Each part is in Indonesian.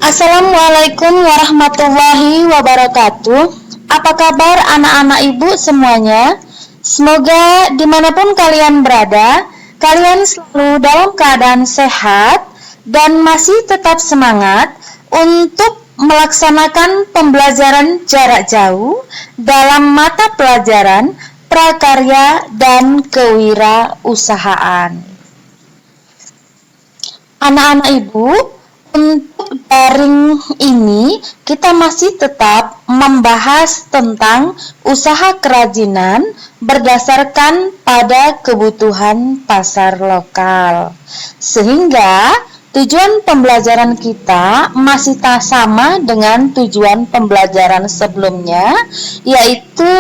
Assalamualaikum warahmatullahi wabarakatuh. Apa kabar anak-anak ibu semuanya? Semoga dimanapun kalian berada, kalian selalu dalam keadaan sehat dan masih tetap semangat untuk melaksanakan pembelajaran jarak jauh dalam mata pelajaran prakarya dan kewirausahaan. Anak-anak ibu, untuk daring ini kita masih tetap membahas tentang usaha kerajinan berdasarkan pada kebutuhan pasar lokal. Sehingga tujuan pembelajaran kita masih sama dengan tujuan pembelajaran sebelumnya, yaitu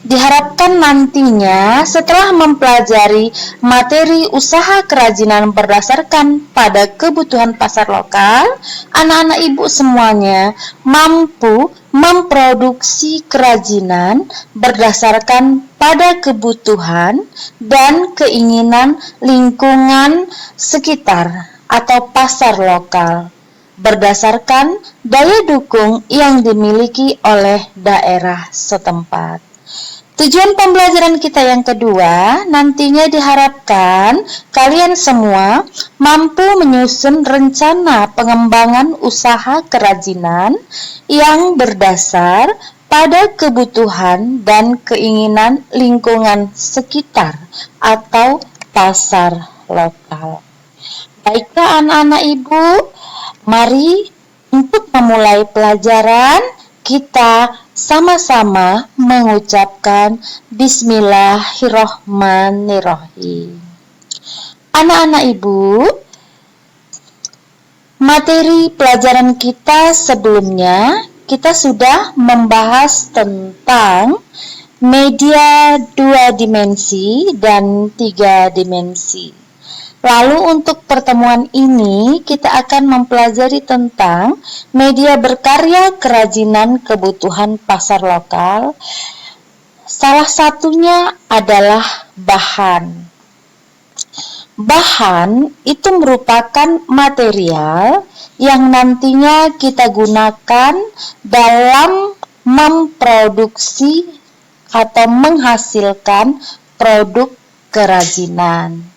diharapkan nantinya setelah mempelajari materi usaha kerajinan berdasarkan pada kebutuhan pasar lokal, anak-anak ibu semuanya mampu memproduksi kerajinan berdasarkan pada kebutuhan dan keinginan lingkungan sekitar atau pasar lokal berdasarkan daya dukung yang dimiliki oleh daerah setempat. Tujuan pembelajaran kita yang kedua, nantinya diharapkan kalian semua mampu menyusun rencana pengembangan usaha kerajinan yang berdasar pada kebutuhan dan keinginan lingkungan sekitar atau pasar lokal. Baiklah anak-anak ibu, mari untuk memulai pelajaran kita sama-sama mengucapkan Bismillahirrohmanirrohim. Anak-anak ibu, materi pelajaran kita sebelumnya kita sudah membahas tentang media 2 dimensi dan 3 dimensi. Lalu untuk pertemuan ini kita akan mempelajari tentang media berkarya kerajinan kebutuhan pasar lokal. Salah satunya adalah bahan. Bahan itu merupakan material yang nantinya kita gunakan dalam memproduksi atau menghasilkan produk kerajinan.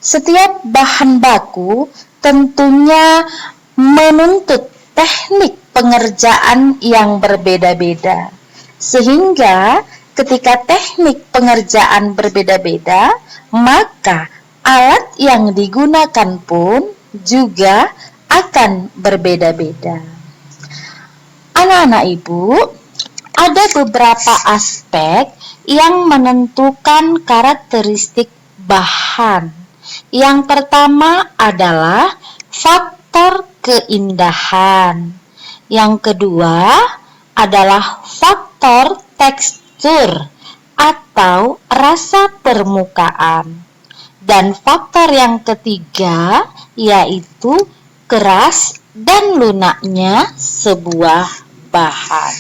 Setiap bahan baku tentunya menuntut teknik pengerjaan yang berbeda-beda. Sehingga ketika teknik pengerjaan berbeda-beda, maka alat yang digunakan pun juga akan berbeda-beda. Anak-anak ibu, ada beberapa aspek yang menentukan karakteristik bahan. Yang pertama adalah faktor keindahan. Yang kedua adalah faktor tekstur atau rasa permukaan. Dan faktor yang ketiga yaitu keras dan lunaknya sebuah bahan.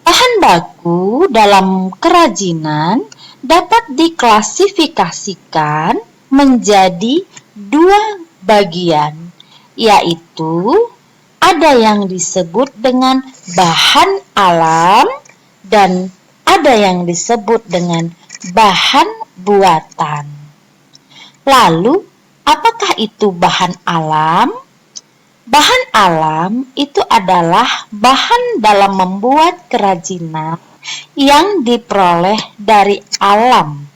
Bahan baku dalam kerajinan dapat diklasifikasikan menjadi 2 bagian, yaitu ada yang disebut dengan bahan alam dan ada yang disebut dengan bahan buatan. Lalu, apakah itu bahan alam? Bahan alam itu adalah bahan dalam membuat kerajinan yang diperoleh dari alam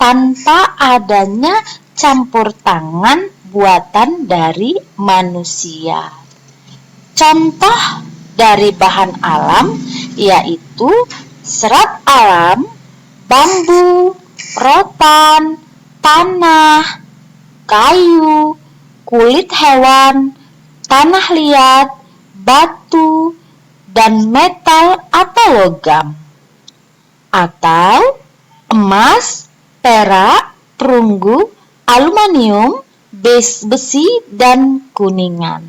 tanpa adanya campur tangan buatan dari manusia. Contoh dari bahan alam yaitu serat alam, bambu, rotan, tanah, kayu, kulit hewan, tanah liat, batu, dan metal atau logam. Atau emas, perak, perunggu, aluminium, besi, dan kuningan.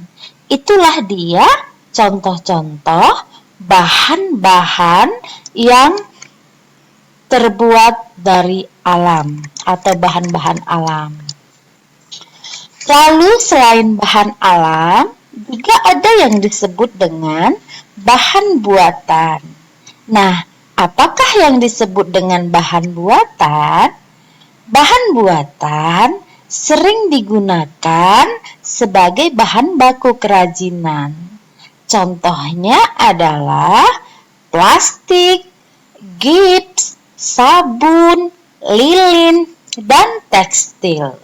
Itulah dia contoh-contoh bahan-bahan yang terbuat dari alam atau bahan-bahan alam. Lalu selain bahan alam, juga ada yang disebut dengan bahan buatan. Nah, apakah yang disebut dengan bahan buatan? Bahan buatan sering digunakan sebagai bahan baku kerajinan. Contohnya adalah plastik, gips, sabun, lilin, dan tekstil.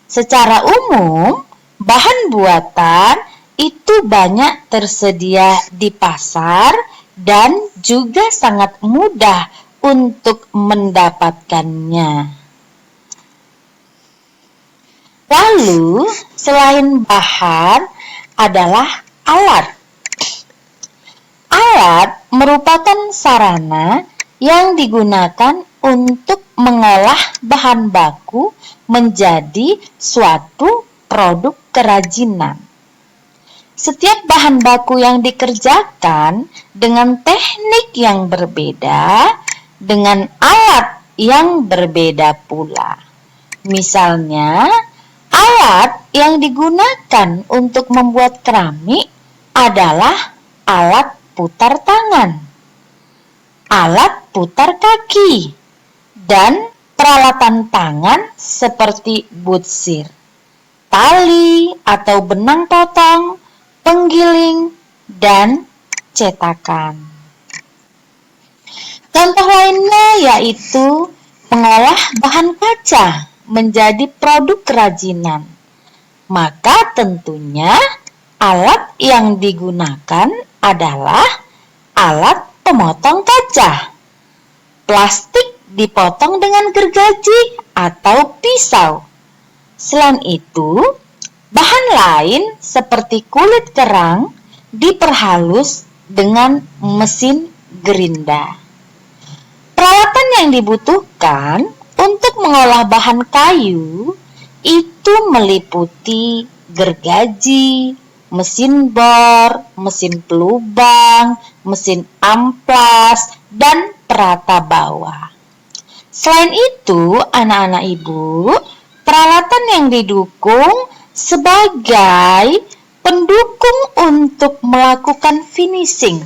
Secara umum, bahan buatan itu banyak tersedia di pasar dan juga sangat mudah untuk mendapatkannya. Lalu, selain bahan adalah alat. Alat merupakan sarana yang digunakan untuk mengolah bahan baku menjadi suatu produk kerajinan. Setiap bahan baku yang dikerjakan dengan teknik yang berbeda, dengan alat yang berbeda pula. Misalnya, alat yang digunakan untuk membuat keramik adalah alat putar tangan, alat putar kaki, dan peralatan tangan seperti butsir, tali atau benang potong, penggiling, dan cetakan. Contoh lainnya yaitu mengolah bahan kaca menjadi produk kerajinan. Maka tentunya alat yang digunakan adalah alat pemotong kaca. Plastik dipotong dengan gergaji atau pisau. Selain itu, bahan lain seperti kulit kerang diperhalus dengan mesin gerinda. Peralatan yang dibutuhkan untuk mengolah bahan kayu itu meliputi gergaji, mesin bor, mesin pelubang, mesin amplas, dan perata bawah. Selain itu, anak-anak ibu, peralatan yang didukung sebagai pendukung untuk melakukan finishing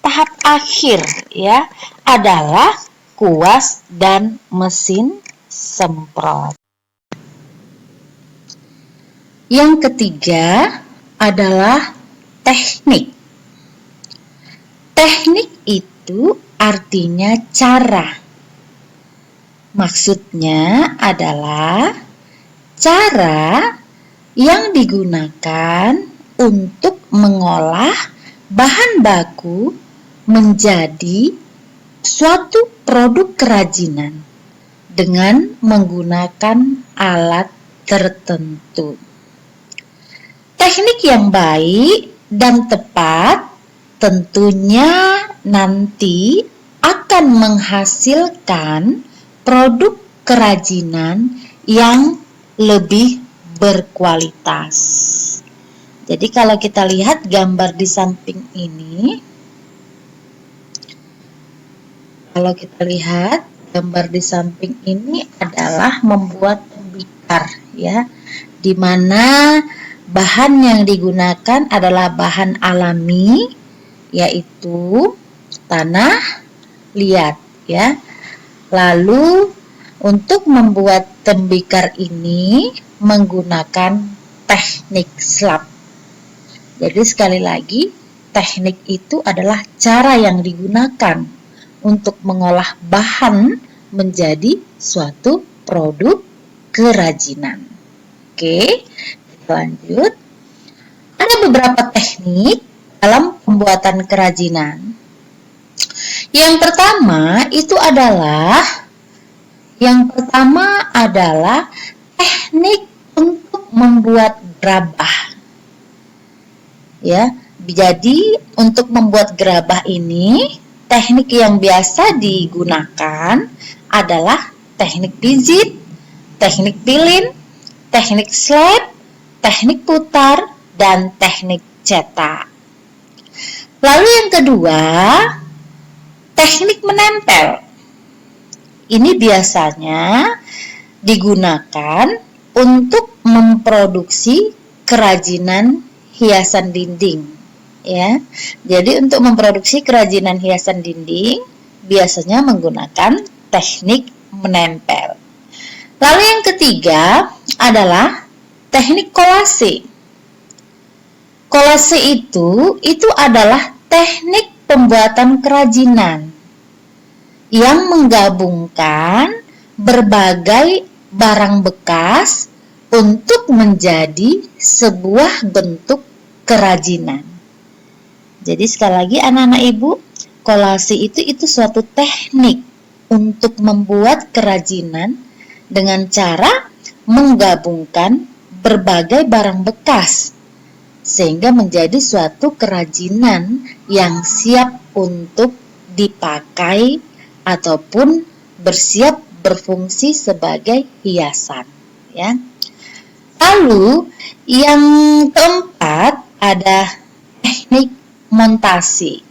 tahap akhir ya adalah kuas dan mesin semprot. Yang ketiga adalah teknik. Teknik itu artinya cara. Maksudnya adalah cara yang digunakan untuk mengolah bahan baku menjadi suatu produk kerajinan dengan menggunakan alat tertentu. Teknik yang baik dan tepat tentunya nanti akan menghasilkan produk kerajinan yang lebih berkualitas. Jadi kalau kita lihat gambar di samping ini, adalah membuat tembikar ya, di mana bahan yang digunakan adalah bahan alami, yaitu tanah liat ya. Lalu untuk membuat tembikar ini menggunakan teknik slab. Jadi sekali lagi, teknik itu adalah cara yang digunakan untuk mengolah bahan menjadi suatu produk kerajinan. Oke, lanjut. Ada beberapa teknik dalam pembuatan kerajinan. Yang pertama adalah teknik untuk membuat gerabah. Ya, jadi untuk membuat gerabah ini, teknik yang biasa digunakan adalah teknik pijit, teknik pilin, teknik slab, teknik putar, dan teknik cetak. Lalu yang kedua, teknik menempel. Ini biasanya digunakan untuk memproduksi kerajinan hiasan dinding, ya. Jadi untuk memproduksi kerajinan hiasan dinding biasanya menggunakan teknik menempel. Lalu yang ketiga adalah teknik kolase. Kolase itu adalah teknik pembuatan kerajinan yang menggabungkan berbagai barang bekas untuk menjadi sebuah bentuk kerajinan. Jadi sekali lagi anak-anak ibu, kolase itu suatu teknik untuk membuat kerajinan dengan cara menggabungkan berbagai barang bekas sehingga menjadi suatu kerajinan yang siap untuk dipakai ataupun bersiap berfungsi sebagai hiasan, ya. Lalu yang keempat ada teknik montase.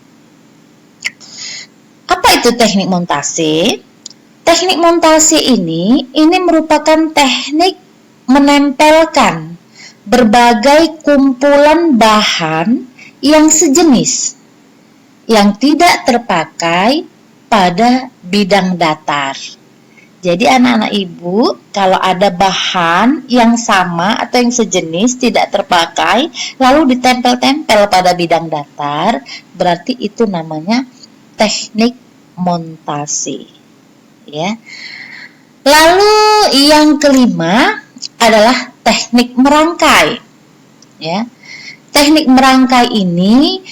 Apa itu teknik montase? Teknik montase ini merupakan teknik menempelkan berbagai kumpulan bahan yang sejenis yang tidak terpakai pada bidang datar. Jadi anak-anak ibu, kalau ada bahan yang sama atau yang sejenis tidak terpakai lalu ditempel-tempel pada bidang datar, berarti itu namanya teknik montase, ya. Lalu yang kelima adalah teknik merangkai, ya. Teknik merangkai ini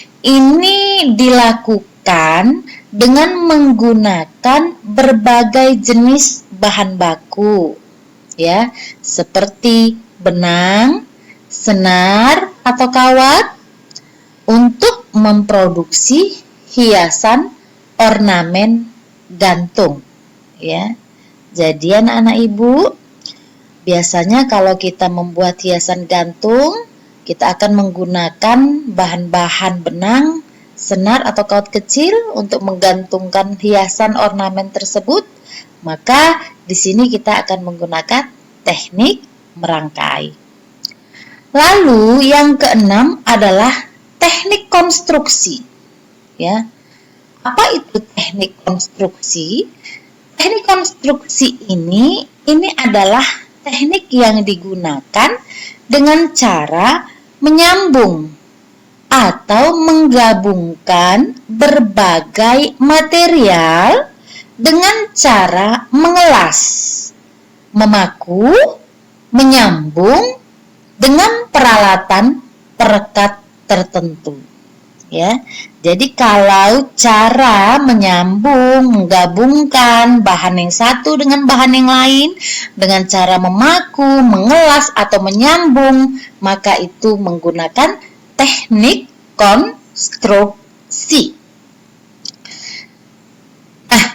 dilakukan dengan menggunakan berbagai jenis bahan baku, ya, seperti benang, senar atau kawat untuk memproduksi hiasan ornamen gantung, ya. Jadi anak-anak ibu, biasanya kalau kita membuat hiasan gantung, kita akan menggunakan bahan-bahan benang, senar atau kawat kecil untuk menggantungkan hiasan ornamen tersebut. Maka di sini kita akan menggunakan teknik merangkai. Lalu yang keenam adalah teknik konstruksi, ya. Apa itu teknik konstruksi? Teknik konstruksi ini adalah teknik yang digunakan dengan cara menyambung atau menggabungkan berbagai material dengan cara mengelas, memaku, menyambung dengan peralatan perekat tertentu, ya. Jadi kalau cara menyambung, menggabungkan bahan yang satu dengan bahan yang lain dengan cara memaku, mengelas atau menyambung, maka itu menggunakan teknik konstruksi. Nah,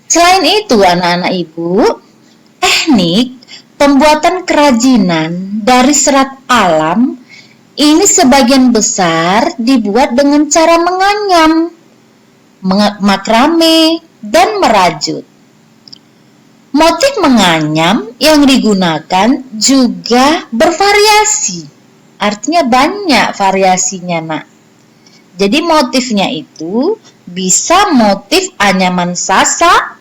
selain itu anak-anak ibu, teknik pembuatan kerajinan dari serat alam ini sebagian besar dibuat dengan cara menganyam, makrame, dan merajut. Motif menganyam yang digunakan juga bervariasi, artinya banyak variasinya, nak. Jadi motifnya itu bisa motif anyaman sasa,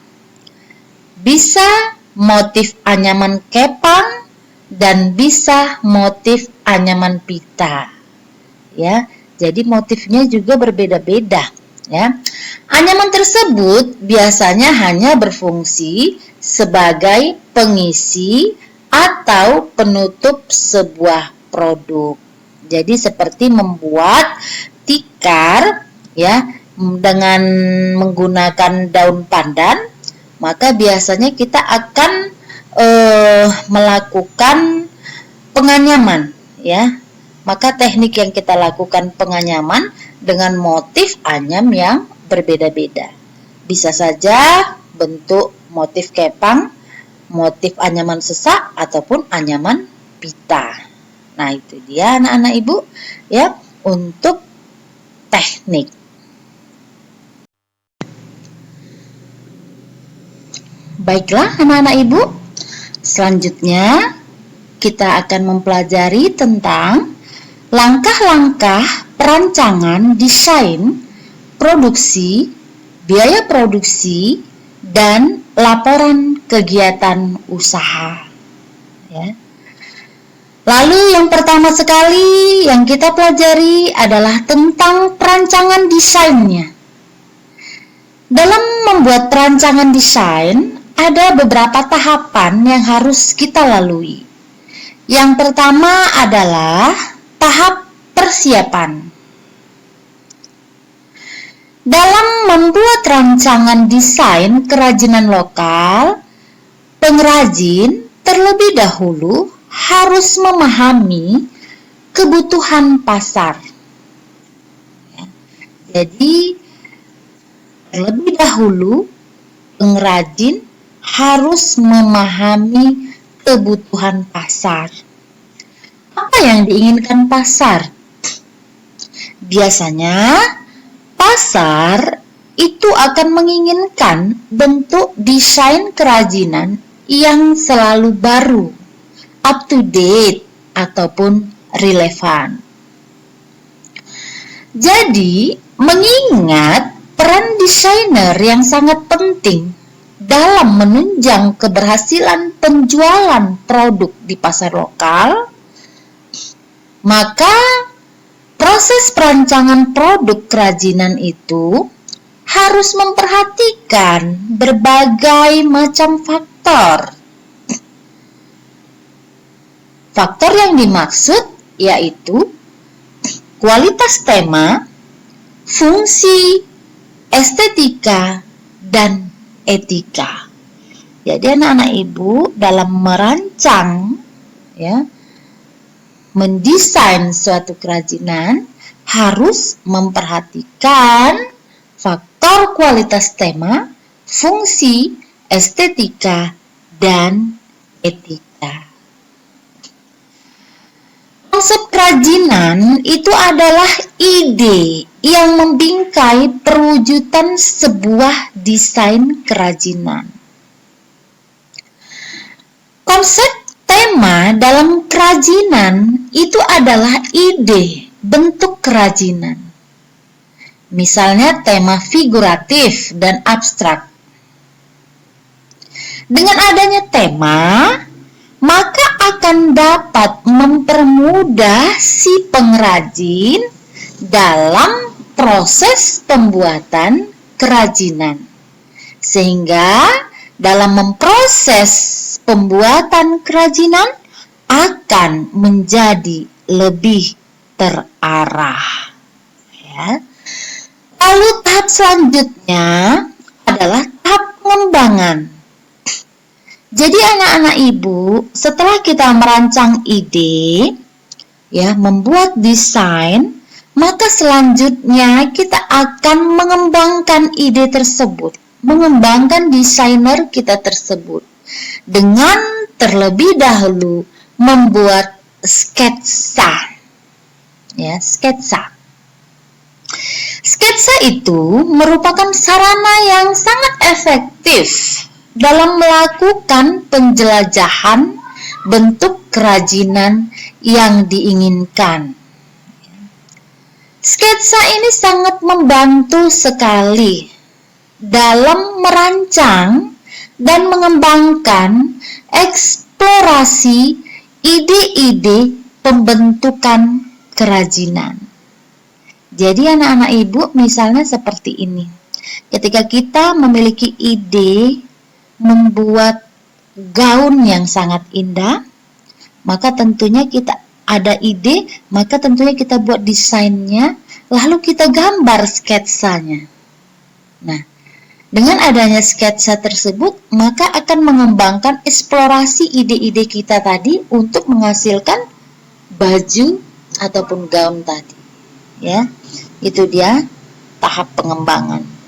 bisa motif anyaman kepang, dan bisa motif anyaman pita, ya. Jadi motifnya juga berbeda-beda, ya. Anyaman tersebut biasanya hanya berfungsi sebagai pengisi atau penutup sebuah produk. Jadi seperti membuat tikar, ya, dengan menggunakan daun pandan, maka biasanya kita akan melakukan penganyaman, ya. Maka teknik yang kita lakukan penganyaman dengan motif anyam yang berbeda-beda. Bisa saja bentuk motif kepang, motif anyaman sesak ataupun anyaman pita. Nah, itu dia anak-anak ibu, ya, untuk teknik. Baiklah anak-anak ibu, selanjutnya kita akan mempelajari tentang langkah-langkah perancangan, desain, produksi, biaya produksi, dan laporan kegiatan usaha. Ya. Lalu yang pertama sekali yang kita pelajari adalah tentang perancangan desainnya. Dalam membuat perancangan desain, ada beberapa tahapan yang harus kita lalui. Yang pertama adalah tahap persiapan. Dalam membuat rancangan desain kerajinan lokal, pengrajin terlebih dahulu harus memahami kebutuhan pasar. Jadi, terlebih dahulu pengrajin harus memahami kebutuhan pasar. Apa yang diinginkan pasar? Biasanya, pasar itu akan menginginkan bentuk desain kerajinan yang selalu baru, up to date, ataupun relevan. Jadi, mengingat peran desainer yang sangat penting dalam menunjang keberhasilan penjualan produk di pasar lokal, maka proses perancangan produk kerajinan itu harus memperhatikan berbagai macam faktor. Faktor yang dimaksud yaitu kualitas tema, fungsi, estetika, dan etika. Jadi anak-anak ibu dalam merancang, mendesain suatu kerajinan harus memperhatikan faktor kualitas tema, fungsi, estetika, dan etika. Konsep kerajinan itu adalah ide yang membingkai perwujudan sebuah desain kerajinan. Konsep tema dalam kerajinan itu adalah ide bentuk kerajinan. Misalnya tema figuratif dan abstrak. Dengan adanya tema, maka akan dapat mempermudah si pengrajin dalam proses pembuatan kerajinan. Sehingga dalam memproses pembuatan kerajinan akan menjadi lebih terarah. Ya. Lalu tahap selanjutnya adalah tahap pengembangan. Jadi anak-anak ibu, setelah kita merancang ide, membuat desain, maka selanjutnya kita akan mengembangkan ide tersebut, mengembangkan desainer kita tersebut, dengan terlebih dahulu membuat sketsa. Sketsa. Sketsa itu merupakan sarana yang sangat efektif dalam melakukan penjelajahan bentuk kerajinan yang diinginkan. Sketsa ini sangat membantu sekali dalam merancang dan mengembangkan eksplorasi ide-ide pembentukan kerajinan. Jadi anak-anak ibu misalnya seperti ini. Ketika kita memiliki ide membuat gaun yang sangat indah, maka tentunya kita ada ide, maka tentunya kita buat desainnya, lalu kita gambar sketsanya. Nah, dengan adanya sketsa tersebut, maka akan mengembangkan eksplorasi ide-ide kita tadi untuk menghasilkan baju ataupun gaun tadi. Itu dia tahap pengembangan.